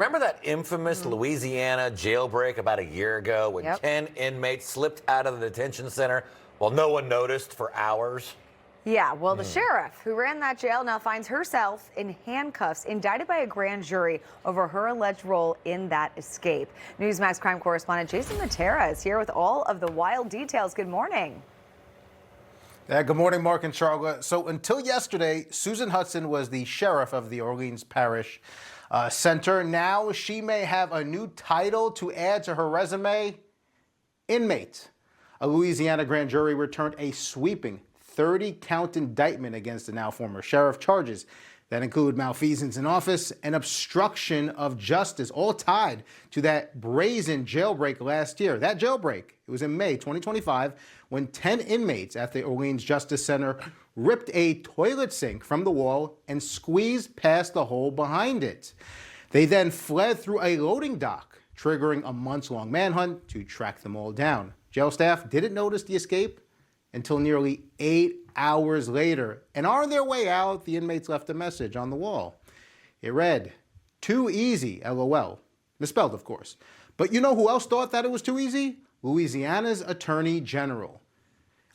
Remember that infamous Louisiana jailbreak about a year ago when 10 inmates slipped out of the detention center while no one noticed for hours? Yeah, well, the sheriff who ran that jail now finds herself in handcuffs, indicted by a grand jury over her alleged role in that escape. Newsmax crime correspondent Jason Mattera is here with all of the wild details. Good morning. Yeah, good morning, Mark and Charlotte. So until yesterday, Susan Hutson was the sheriff of the Orleans Parish Center. Now she may have a new title to add to her resume: inmate. A Louisiana grand jury returned a sweeping 30-count indictment against the now former sheriff. Charges that include malfeasance in office and obstruction of justice, all tied to that brazen jailbreak last year. That jailbreak, it was in May 2025, when 10 inmates at the Orleans Justice Center ripped a toilet sink from the wall and squeezed past the hole behind it. They then fled through a loading dock, triggering a months-long manhunt to track them all down. Jail staff didn't notice the escape until nearly 8 hours later. And on their way out, the inmates left a message on the wall. It read, "Too easy, LOL." Misspelled, of course. But you know who else thought that it was too easy? Louisiana's Attorney General.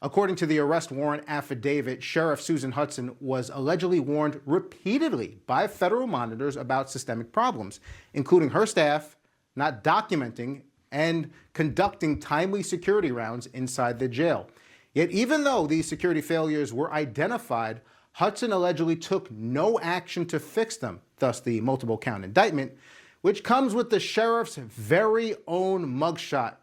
According to the arrest warrant affidavit, Sheriff Susan Hutson was allegedly warned repeatedly by federal monitors about systemic problems, including her staff not documenting and conducting timely security rounds inside the jail. Yet even though these security failures were identified, Hutson allegedly took no action to fix them, thus the multiple count indictment, which comes with the sheriff's very own mugshot.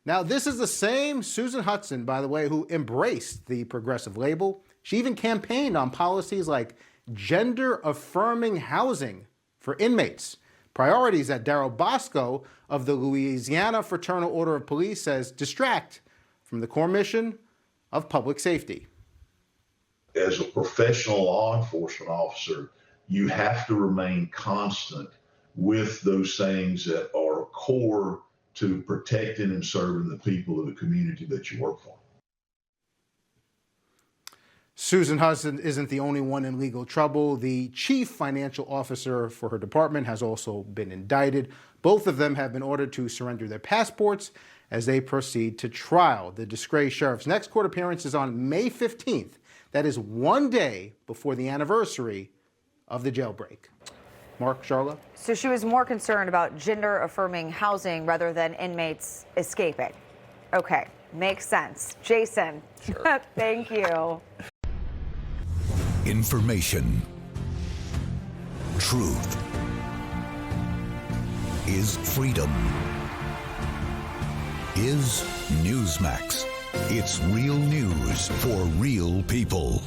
Now, this is the same Susan Hutson, by the way, who embraced the progressive label. She even campaigned on policies like gender-affirming housing for inmates, priorities that Darryl Bosco of the Louisiana Fraternal Order of Police says distract from the core mission of public safety. As a professional law enforcement officer, you have to remain constant with those things that are core to protecting and serving the people of the community that you work for. Susan Hutson isn't the only one in legal trouble. The chief financial officer for her department has also been indicted. Both of them have been ordered to surrender their passports as they proceed to trial. The disgraced sheriff's next court appearance is on May 15th. That is one day before the anniversary of the jailbreak. Mark, Charlotte? So she was more concerned about gender-affirming housing rather than inmates escaping. Okay, makes sense. Jason, sure. Thank you. Information. Truth is freedom. Is Newsmax. It's real news for real people.